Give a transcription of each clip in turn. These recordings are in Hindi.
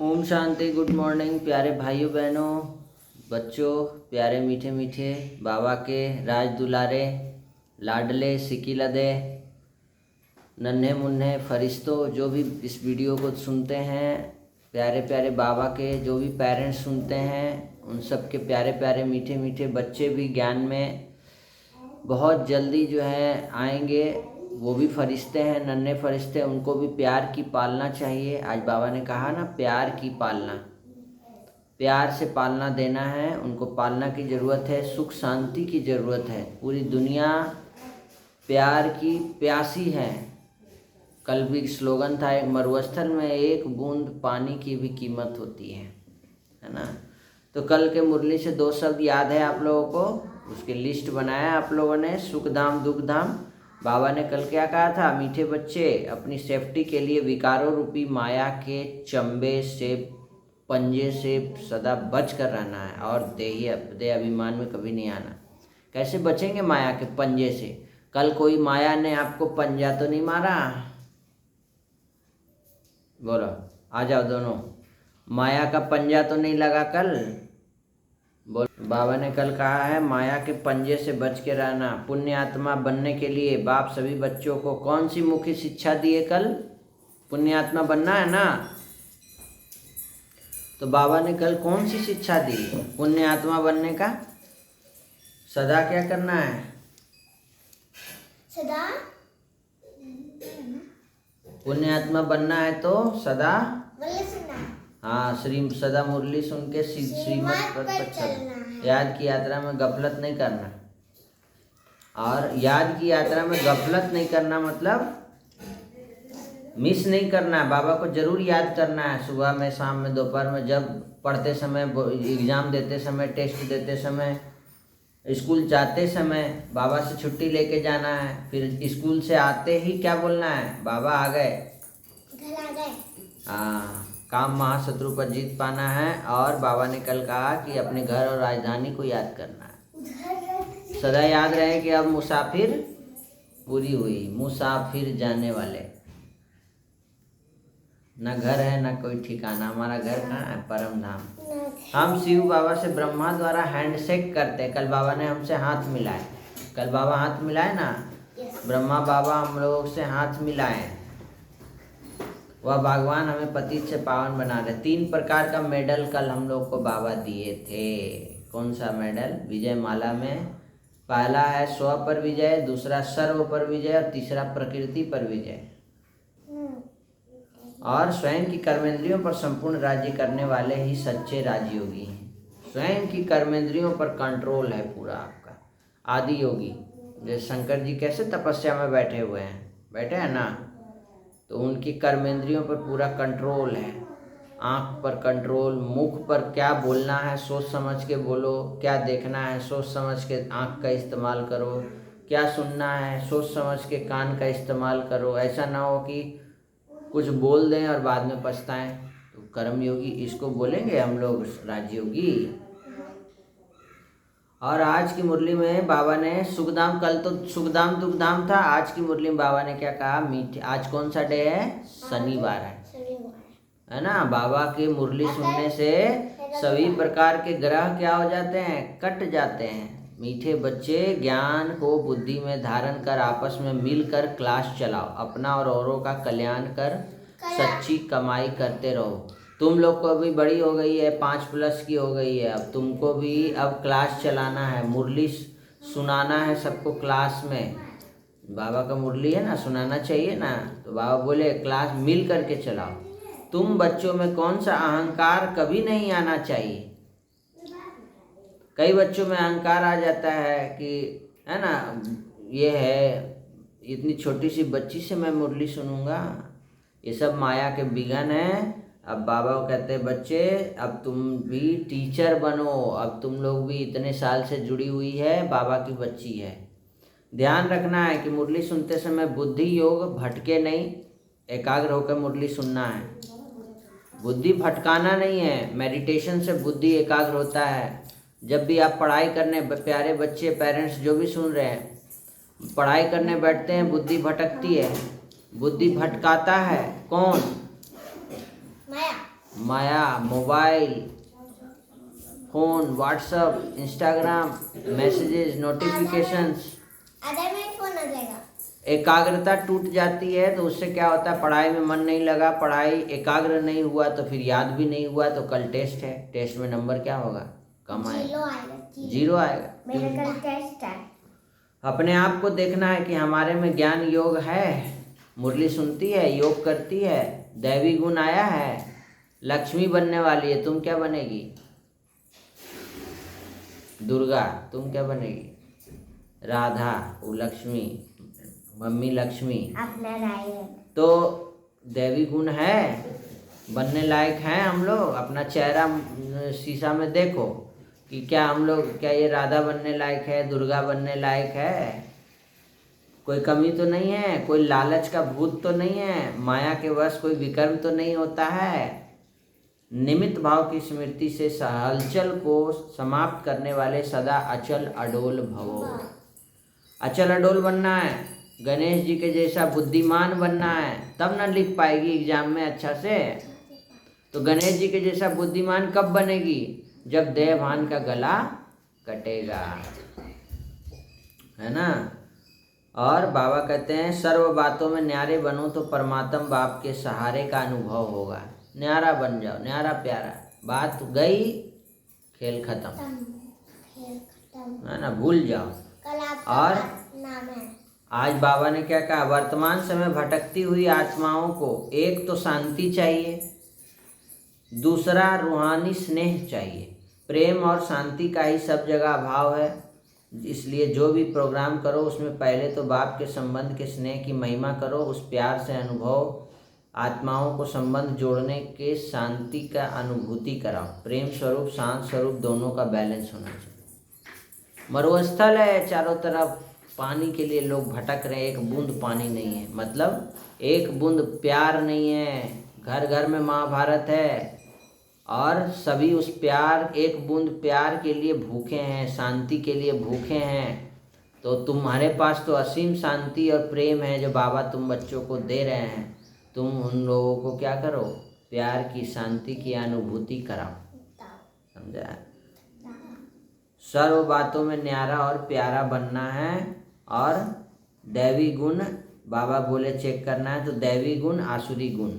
ओम शांति। गुड मॉर्निंग प्यारे भाइयों बहनों, बच्चों, प्यारे मीठे मीठे बाबा के राज दुलारे लाडले सिकिलदे नन्हे मुन्ने फरिश्तों, जो भी इस वीडियो को सुनते हैं, प्यारे प्यारे बाबा के जो भी पेरेंट्स सुनते हैं, उन सब के प्यारे प्यारे मीठे मीठे बच्चे भी ज्ञान में बहुत जल्दी जो है आएंगे। वो भी फरिश्ते हैं, नन्हे फरिश्ते, उनको भी प्यार की पालना चाहिए। आज बाबा ने कहा ना, प्यार की पालना, प्यार से पालना देना है, उनको पालना की ज़रूरत है, सुख शांति की ज़रूरत है। पूरी दुनिया प्यार की प्यासी है। कल भी स्लोगन था एक, मरुस्थल में एक बूंद पानी की भी कीमत होती है ना। तो कल के मुरली से 2 शब्द याद है आप लोगों को, उसकी लिस्ट बनाया आप लोगों ने, सुख धाम दुख धाम। बाबा ने कल क्या कहा था, मीठे बच्चे अपनी सेफ्टी के लिए विकारों रूपी माया के चंबे से, पंजे से सदा बच कर रहना है और देह अभिमान में कभी नहीं आना। कैसे बचेंगे माया के पंजे से? कल कोई माया ने आपको पंजा तो नहीं मारा? बोलो, आ जाओ दोनों। माया का पंजा तो नहीं लगा कल? बोल। बाबा ने कल कहा है माया के पंजे से बच के रहना। पुण्य आत्मा बनने के लिए बाप सभी बच्चों को कौन सी मुख्य शिक्षा दिए कल? पुण्य आत्मा बनना है ना, तो बाबा ने कल कौन सी शिक्षा दी पुण्य आत्मा बनने का? सदा क्या करना है? सदा पुण्य आत्मा बनना है तो सदा हाँ, सदा मुरली सुन के श्रीमत पर चलना। याद की यात्रा में गफलत नहीं करना। और याद की यात्रा में गफलत नहीं करना मतलब मिस नहीं करना। बाबा को जरूर याद करना है, सुबह में, शाम में, दोपहर में, जब पढ़ते समय, एग्ज़ाम देते समय, टेस्ट देते समय, स्कूल जाते समय बाबा से छुट्टी लेके जाना है। फिर स्कूल से आते ही क्या बोलना है? बाबा आ गए, घर आ गए। हाँ, काम महाशत्रु पर जीत पाना है। और बाबा ने कल कहा कि अपने घर और राजधानी को याद करना है। सदा याद रहे कि अब मुसाफिर पूरी हुई, मुसाफिर जाने वाले, न घर है न कोई ठिकाना। हमारा घर कहाँ है? परम धाम। हम शिव बाबा से ब्रह्मा द्वारा हैंडशेक करते हैं। कल बाबा ने हमसे हाथ मिलाए, कल बाबा हाथ मिलाए ना, ब्रह्मा बाबा हम लोगों से हाथ मिलाए। वह भगवान हमें पतित से पावन बना रहे। 3 प्रकार का मेडल कल हम लोग को बाबा दिए थे। कौन सा मेडल? विजय माला में पहला है स्व पर विजय, दूसरा सर्व पर विजय और तीसरा प्रकृति पर विजय। और स्वयं की कर्मेंद्रियों पर संपूर्ण राज्य करने वाले ही सच्चे राजयोगी हैं। स्वयं की कर्मेंद्रियों पर कंट्रोल है पूरा आपका। आदि योगी जैसे शंकर जी कैसे तपस्या में बैठे हुए हैं, बैठे हैं ना, तो उनकी कर्मेंद्रियों पर पूरा कंट्रोल है। आँख पर कंट्रोल, मुख पर क्या बोलना है सोच समझ के बोलो, क्या देखना है सोच समझ के आँख का इस्तेमाल करो, क्या सुनना है सोच समझ के कान का इस्तेमाल करो। ऐसा ना हो कि कुछ बोल दें और बाद में पछताएं। तो कर्मयोगी इसको बोलेंगे हम लोग, राजयोगी। और आज की मुरली में बाबा ने सुखधाम, कल तो सुखधाम दुखधाम था, आज की मुरली में बाबा ने क्या कहा? मीठे। आज कौन सा डे है? शनिवार है ना। बाबा की मुरली सुनने से सभी प्रकार के ग्रह क्या हो जाते हैं? कट जाते हैं। मीठे बच्चे ज्ञान को बुद्धि में धारण कर आपस में मिलकर क्लास चलाओ, अपना और औरों का कल्याण कर सच्ची कमाई करते रहो। तुम लोग को भी बड़ी हो गई है, 5+ की हो गई है, अब तुमको भी अब क्लास चलाना है, मुरली सुनाना है सबको क्लास में। बाबा का मुरली है ना, सुनाना चाहिए ना। तो बाबा बोले क्लास मिल करके चलाओ। तुम बच्चों में कौन सा अहंकार कभी नहीं आना चाहिए। कई बच्चों में अहंकार आ जाता है कि, है ना, ये है, इतनी छोटी सी बच्ची से मैं मुरली सुनूंगा। ये सब माया के विघन है। अब बाबा को कहते हैं बच्चे अब तुम भी टीचर बनो, अब तुम लोग भी इतने साल से जुड़ी हुई है, बाबा की बच्ची है। ध्यान रखना है कि मुरली सुनते समय बुद्धि योग भटके नहीं, एकाग्र होकर मुरली सुनना है। बुद्धि भटकाना नहीं है, मेडिटेशन से बुद्धि एकाग्र होता है। जब भी आप पढ़ाई करने, प्यारे बच्चे, पेरेंट्स जो भी सुन रहे हैं, पढ़ाई करने बैठते हैं, बुद्धि भटकती है। बुद्धि भटकाता है कौन? माया mobile phone, WhatsApp, Instagram, messages, notifications, phone आ जाएगा। एकाग्रता टूट जाती है तो उससे क्या होता है, पढ़ाई में मन नहीं लगा, पढ़ाई एकाग्र नहीं हुआ तो फिर याद भी नहीं हुआ, तो कल टेस्ट है, टेस्ट में नंबर क्या होगा, कम आएगा, जीरो आएगा। मेरा कल टेस्ट है। अपने आप को देखना है कि हमारे में ज्ञान योग है, मुरली सुनती है, योग करती है, दैवी गुण आया है, लक्ष्मी बनने वाली है। तुम क्या बनेगी, दुर्गा। तुम क्या बनेगी, राधा, वो लक्ष्मी, मम्मी लक्ष्मी। अपना राय है तो दैवी गुण है, बनने लायक हैं हम लोग। अपना चेहरा शीशा में देखो कि क्या हम लोग, क्या ये राधा बनने लायक है, दुर्गा बनने लायक है, कोई कमी तो नहीं है, कोई लालच का भूत तो नहीं है, माया के वश कोई विकर्म तो नहीं होता है। निमित्त भाव की स्मृति से हलचल को समाप्त करने वाले सदा अचल अडोल भवो। अचल अडोल बनना है, गणेश जी के जैसा बुद्धिमान बनना है, तब ना लिख पाएगी एग्जाम में अच्छा से। तो गणेश जी के जैसा बुद्धिमान कब बनेगी, जब देहभान का गला कटेगा, है ना। और बाबा कहते हैं सर्व बातों में न्यारे बनो तो परमात्म बाप के सहारे का अनुभव होगा। न्यारा बन जाओ, न्यारा प्यारा, बात गई, खेल खत्म, है ना, भूल जाओ। कल आपका और नाम है। आज बाबा ने क्या कहा, वर्तमान समय भटकती हुई आत्माओं को एक तो शांति चाहिए, दूसरा रूहानी स्नेह चाहिए। प्रेम और शांति का ही सब जगह अभाव है, इसलिए जो भी प्रोग्राम करो उसमें पहले तो बाप के संबंध के स्नेह की महिमा करो, उस प्यार से अनुभव, आत्माओं को संबंध जोड़ने के शांति का अनुभूति कराओ। प्रेम स्वरूप शांत स्वरूप दोनों का बैलेंस होना चाहिए। मरुस्थल है चारों तरफ, पानी के लिए लोग भटक रहे हैं, एक बूंद पानी नहीं है, मतलब एक बूंद प्यार नहीं है। घर घर में महाभारत है और सभी उस प्यार, एक बूंद प्यार के लिए भूखे हैं, शांति के लिए भूखे हैं। तो तुम्हारे पास तो असीम शांति और प्रेम है जो बाबा तुम बच्चों को दे रहे हैं। तुम उन लोगों को क्या करो, प्यार की, शांति की अनुभूति कराओ, समझा। सर्व बातों में न्यारा और प्यारा बनना है। और दैवी गुण बाबा बोले चेक करना है, तो दैवी गुण आसुरी गुण,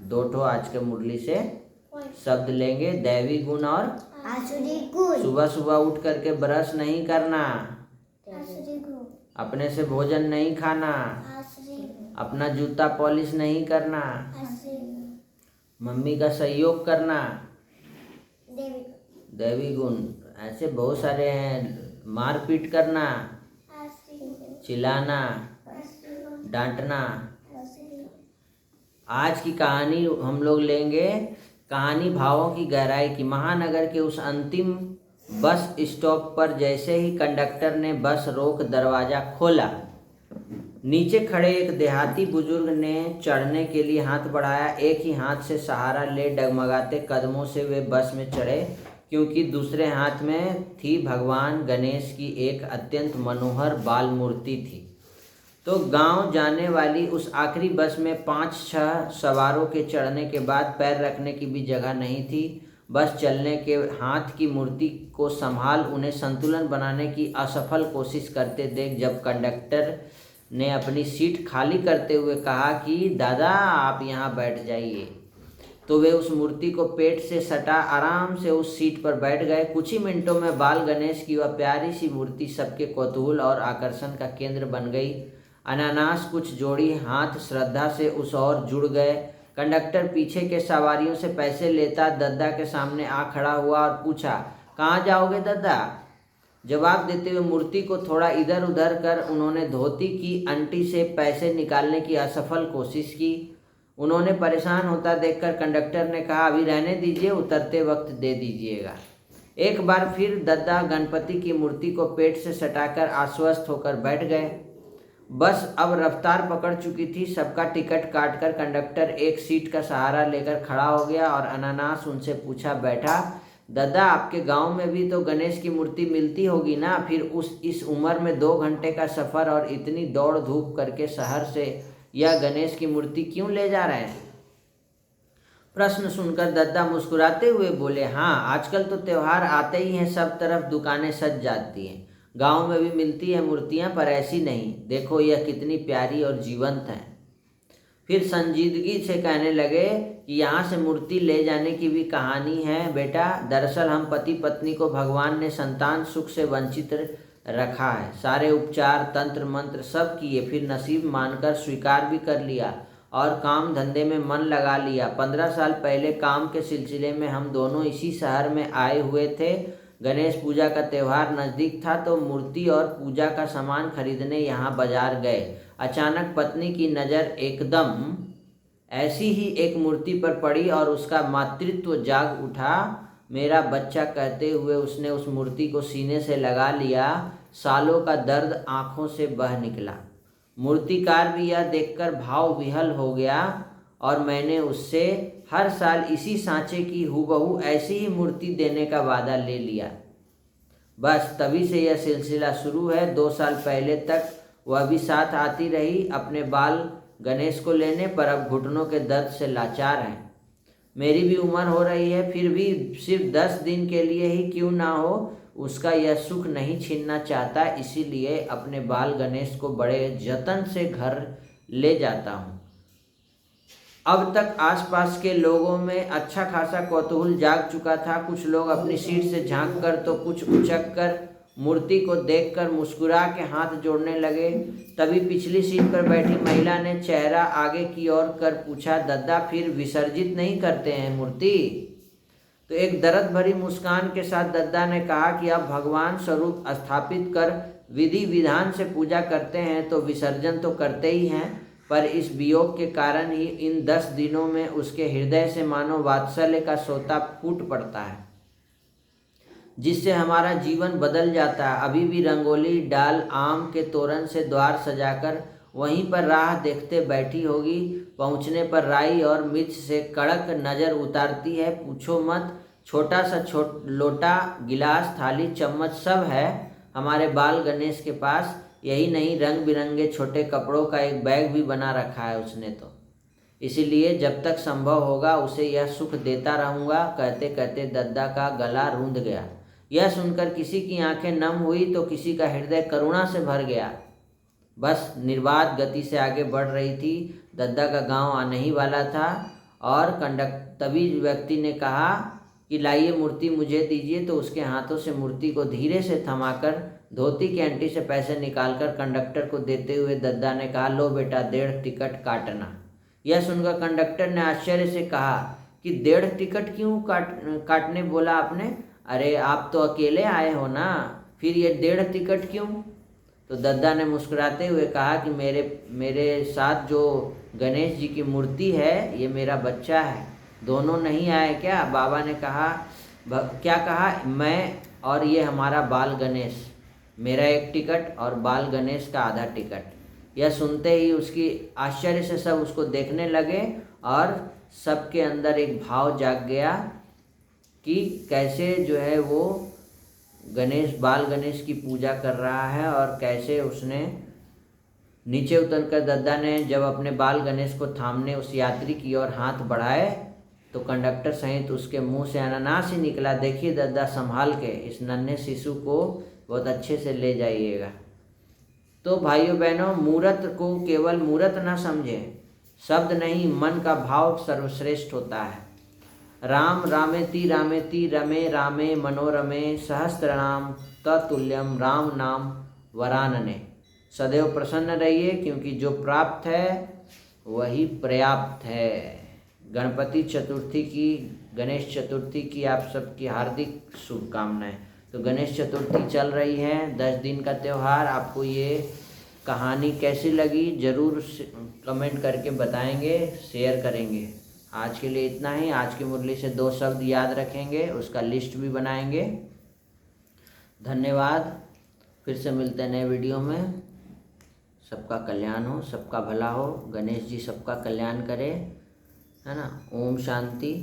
दो ठो आज के मुरली से शब्द लेंगे, दैवी गुण और आसुरी गुण। सुबह सुबह उठ करके ब्रश नहीं करना, आसुरी गुण। अपने से भोजन नहीं खाना, आसुरी गुण। अपना जूता पॉलिश नहीं करना, आसुरी गुण। मम्मी का सहयोग करना, देवी गुण। दैवी गुण। ऐसे बहुत सारे हैं, मारपीट करना, आसुरी गुण। चिल्लाना, आसुरी गुण। डांटना। आसुरी गुण। आज की कहानी हम लोग लेंगे, कहानी भावों की गहराई की। महानगर के उस अंतिम बस स्टॉप पर जैसे ही कंडक्टर ने बस रोक दरवाज़ा खोला, नीचे खड़े एक देहाती बुजुर्ग ने चढ़ने के लिए हाथ बढ़ाया। एक ही हाथ से सहारा ले डगमगाते कदमों से वे बस में चढ़े, क्योंकि दूसरे हाथ में थी भगवान गणेश की एक अत्यंत मनोहर बाल मूर्ति थी। तो गांव जाने वाली उस आखिरी बस में 5-6 सवारों के चढ़ने के बाद पैर रखने की भी जगह नहीं थी। बस चलने के हाथ की मूर्ति को संभाल उन्हें संतुलन बनाने की असफल कोशिश करते देख जब कंडक्टर ने अपनी सीट खाली करते हुए कहा कि दादा आप यहाँ बैठ जाइए, तो वे उस मूर्ति को पेट से सटा आराम से उस सीट पर बैठ गए। कुछ ही मिनटों में बाल गणेश की वह प्यारी सी मूर्ति सबके कौतूहल और आकर्षण का केंद्र बन गई। अनानास कुछ जोड़ी हाथ श्रद्धा से उस ओर जुड़ गए। कंडक्टर पीछे के सवारियों से पैसे लेता दद्दा के सामने आ खड़ा हुआ और पूछा, कहाँ जाओगे दद्दा? जवाब देते हुए मूर्ति को थोड़ा इधर उधर कर उन्होंने धोती की अंटी से पैसे निकालने की असफल कोशिश की। उन्होंने परेशान होता देखकर कंडक्टर ने कहा, अभी रहने दीजिए, उतरते वक्त दे दीजिएगा। एक बार फिर दद्दा गणपति की मूर्ति को पेट से सटाकर आश्वस्त होकर बैठ गए। बस अब रफ्तार पकड़ चुकी थी। सबका टिकट काटकर कंडक्टर एक सीट का सहारा लेकर खड़ा हो गया और अनानास उनसे पूछा, बैठा, दादा आपके गांव में भी तो गणेश की मूर्ति मिलती होगी ना, फिर इस उम्र में 2 घंटे का सफ़र और इतनी दौड़ धूप करके शहर से यह गणेश की मूर्ति क्यों ले जा रहे हैं? प्रश्न सुनकर दद्दा मुस्कुराते हुए बोले, हाँ, आजकल तो त्योहार आते ही हैं, सब तरफ दुकानें सज जाती हैं। गांव में भी मिलती है मूर्तियां, पर ऐसी नहीं। देखो यह कितनी प्यारी और जीवंत है। फिर संजीदगी से कहने लगे कि यहाँ से मूर्ति ले जाने की भी कहानी है बेटा। दरअसल हम पति पत्नी को भगवान ने संतान सुख से वंचित रखा है। सारे उपचार, तंत्र मंत्र सब किए, फिर नसीब मानकर स्वीकार भी कर लिया और काम धंधे में मन लगा लिया। 15 साल पहले काम के सिलसिले में हम दोनों इसी शहर में आए हुए थे। गणेश पूजा का त्यौहार नज़दीक था तो मूर्ति और पूजा का सामान खरीदने यहाँ बाजार गए। अचानक पत्नी की नज़र एकदम ऐसी ही एक मूर्ति पर पड़ी और उसका मातृत्व जाग उठा। मेरा बच्चा कहते हुए उसने उस मूर्ति को सीने से लगा लिया। सालों का दर्द आंखों से बह निकला। मूर्तिकार भी यह देखकर भाव विह्वल हो गया और मैंने उससे हर साल इसी सांचे की हूबहू ऐसी ही मूर्ति देने का वादा ले लिया। बस तभी से यह सिलसिला शुरू है। 2 साल पहले तक वह भी साथ आती रही अपने बाल गणेश को लेने, पर अब घुटनों के दर्द से लाचार है। मेरी भी उम्र हो रही है, फिर भी सिर्फ 10 दिन के लिए ही क्यों ना हो, उसका यह सुख नहीं छीनना चाहता। इसीलिए अपने बाल गणेश को बड़े जतन से घर ले जाता हूँ। अब तक आसपास के लोगों में अच्छा खासा कौतूहल जाग चुका था। कुछ लोग अपनी सीट से झांक कर तो कुछ उचक कर मूर्ति को देखकर मुस्कुरा के हाथ जोड़ने लगे। तभी पिछली सीट पर बैठी महिला ने चेहरा आगे की ओर कर पूछा, दद्दा फिर विसर्जित नहीं करते हैं मूर्ति? तो एक दर्द भरी मुस्कान के साथ दद्दा ने कहा कि अब भगवान स्वरूप स्थापित कर विधि विधान से पूजा करते हैं तो विसर्जन तो करते ही हैं, पर इस वियोग के कारण ही इन 10 दिनों में उसके हृदय से मानो वात्सल्य का सोता फूट पड़ता है, जिससे हमारा जीवन बदल जाता है। अभी भी रंगोली डाल आम के तोरण से द्वार सजाकर वहीं पर राह देखते बैठी होगी। पहुंचने पर राई और मिर्च से कड़क नज़र उतारती है। पूछो मत, छोटा सा लोटा, गिलास, थाली, चम्मच सब है हमारे बाल गणेश के पास। यही नहीं, रंग बिरंगे छोटे कपड़ों का एक बैग भी बना रखा है उसने तो। इसीलिए जब तक संभव होगा उसे यह सुख देता रहूँगा। कहते कहते दद्दा का गला रूंध गया। यह सुनकर किसी की आंखें नम हुई तो किसी का हृदय करुणा से भर गया। बस निर्बाध गति से आगे बढ़ रही थी। दद्दा का गांव आने ही वाला था और तभी व्यक्ति ने कहा कि लाइए मूर्ति मुझे दीजिए। तो उसके हाथों से मूर्ति को धीरे से थमाकर धोती की अंटी से पैसे निकालकर कंडक्टर को देते हुए दद्दा ने कहा, लो बेटा 1.5 टिकट काटना। यह सुनकर कंडक्टर ने आश्चर्य से कहा कि 1.5 टिकट क्यों काटने बोला आपने? अरे आप तो अकेले आए हो ना, फिर ये 1.5 टिकट क्यों? तो दद्दा ने मुस्कुराते हुए कहा कि मेरे साथ जो गणेश जी की मूर्ति है ये मेरा बच्चा है। दोनों नहीं आए क्या? बाबा ने कहा, क्या कहा? मैं और ये हमारा बाल गणेश, मेरा 1 टिकट और बाल गणेश का आधा टिकट। यह सुनते ही उसकी आश्चर्य से सब उसको देखने लगे और सबके अंदर एक भाव जाग गया कि कैसे जो है वो बाल गणेश की पूजा कर रहा है। और कैसे उसने नीचे उतरकर दद्दा ने जब अपने बाल गणेश को थामने उस यात्री की ओर हाथ बढ़ाए तो कंडक्टर सहित उसके मुंह से अनानास ही निकला। देखिए दद्दा, संभाल के इस नन्हे शिशु को बहुत अच्छे से ले जाइएगा। तो भाइयों बहनों, मूर्त को केवल मूर्त न समझें, शब्द नहीं मन का भाव सर्वश्रेष्ठ होता है। राम रामेति रामेति रमे रामे मनोरमे सहस्त्रनाम तत्तुल्यम राम नाम वरानने। सदैव प्रसन्न रहिए क्योंकि जो प्राप्त है वही पर्याप्त है। गणेश चतुर्थी की आप सबकी हार्दिक शुभकामनाएं। तो गणेश चतुर्थी चल रही है, 10 दिन का त्यौहार। आपको ये कहानी कैसी लगी ज़रूर कमेंट करके बताएंगे, शेयर करेंगे। आज के लिए इतना ही। आज की मुरली से 2 शब्द याद रखेंगे, उसका लिस्ट भी बनाएंगे। धन्यवाद। फिर से मिलते हैं नए वीडियो में। सबका कल्याण हो, सबका भला हो, गणेश जी सबका कल्याण करे, है ना। ओम शांति।